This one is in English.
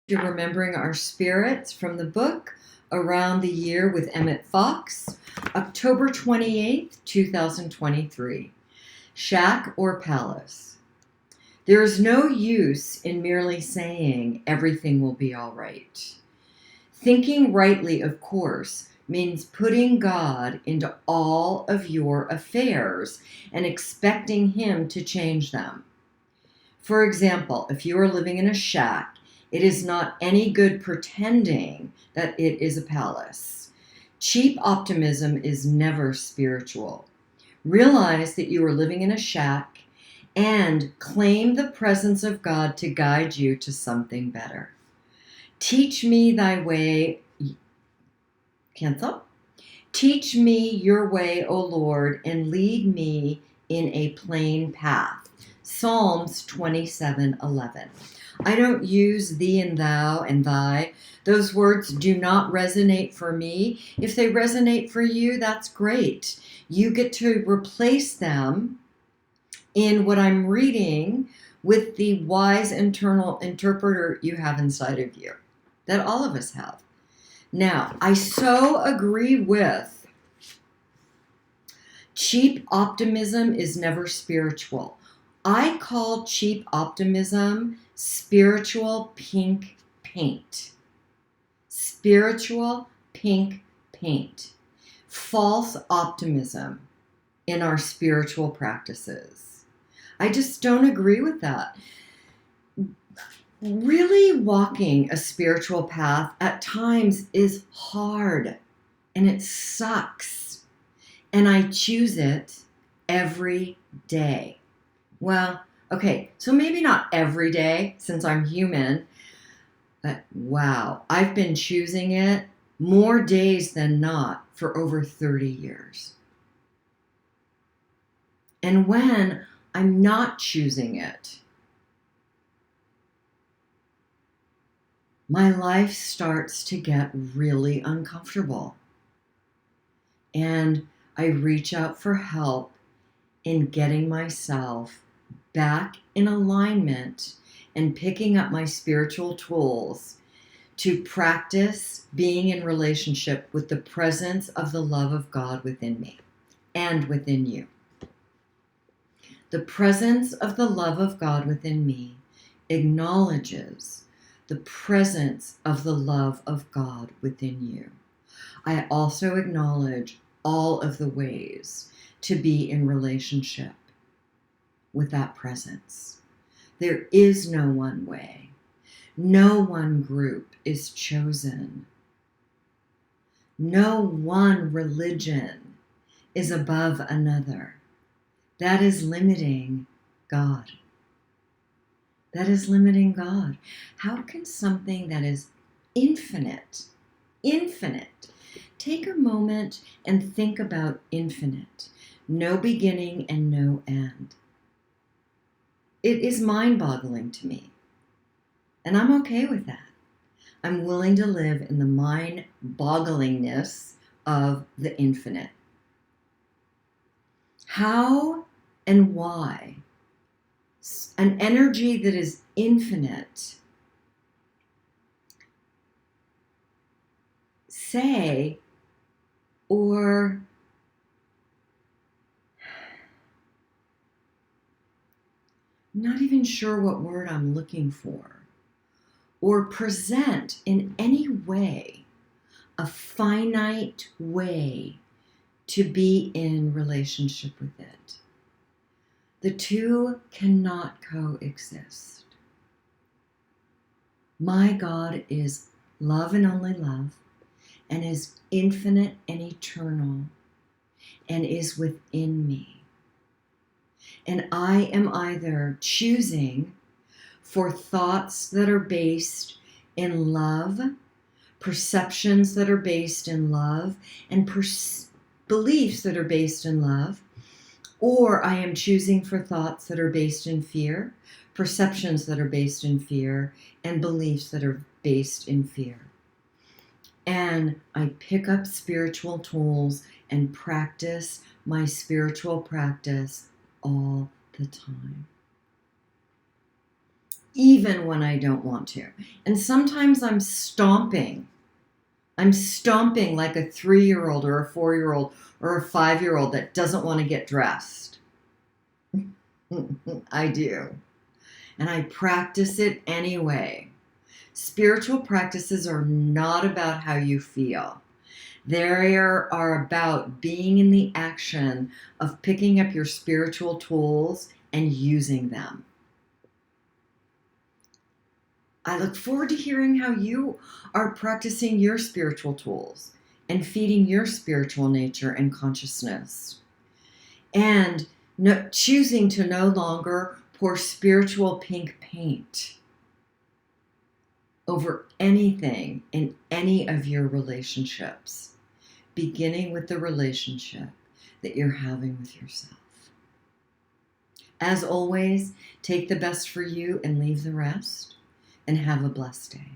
to Remembering Our Spirits from the book Around the Year with Emmett Fox, October 28th, 2023. Shack or Palace? There is no use in merely saying everything will be all right. Thinking rightly, of course, means putting God into all of your affairs and expecting Him to change them. For example, if you are living in a shack, it is not any good pretending that it is a palace. Cheap optimism is never spiritual. Realize that you are living in a shack and claim the presence of God to guide you to something better. Teach me thy way. Cancel. Teach me your way, O Lord, and lead me in a plain path. Psalms 27:11. I don't use thee and thou and thy. Those words do not resonate for me. If they resonate for you, that's great. You get to replace them in what I'm reading with the wise internal interpreter you have inside of you, that all of us have. Now, I so agree with cheap optimism is never spiritual. I call cheap optimism spiritual pink paint. Spiritual pink paint. False optimism in our spiritual practices. I just don't agree with that. Really walking a spiritual path at times is hard and it sucks. And I choose it every day. Well, okay, so maybe not every day since I'm human, but wow, I've been choosing it more days than not for over 30 years. And when I'm not choosing it, my life starts to get really uncomfortable. And I reach out for help in getting myself back in alignment and picking up my spiritual tools to practice being in relationship with the presence of the love of God within me and within you. The presence of the love of God within me acknowledges the presence of the love of God within you. I also acknowledge all of the ways to be in relationship with that presence. There is no one way. No one group is chosen. No one religion is above another. That is limiting God. That is limiting God. How can something that is infinite, take a moment and think about infinite, no beginning and no end. It is mind-boggling to me, and I'm okay with that. I'm willing to live in the mind-bogglingness of the infinite. How and why an energy that is infinite say or I'm not even sure what word I'm looking for, or present in any way a finite way to be in relationship with it. The two cannot coexist. My God is love and only love, and is infinite and eternal, and is within me. And I am either choosing for thoughts that are based in love, perceptions that are based in love, and beliefs that are based in love, or I am choosing for thoughts that are based in fear, perceptions that are based in fear, and beliefs that are based in fear. And I pick up spiritual tools and practice my spiritual practice all the time. even when I don't want to. And sometimes I'm stomping. I'm stomping like a 3-year-old or a 4-year-old or a 5-year-old that doesn't want to get dressed. I do. And I practice it anyway. Spiritual practices are not about how you feel. They are about being in the action of picking up your spiritual tools and using them. I look forward to hearing how you are practicing your spiritual tools and feeding your spiritual nature and consciousness. And choosing to no longer pour spiritual pink paint over anything in any of your relationships, beginning with the relationship that you're having with yourself. As always, take the best for you and leave the rest, and have a blessed day.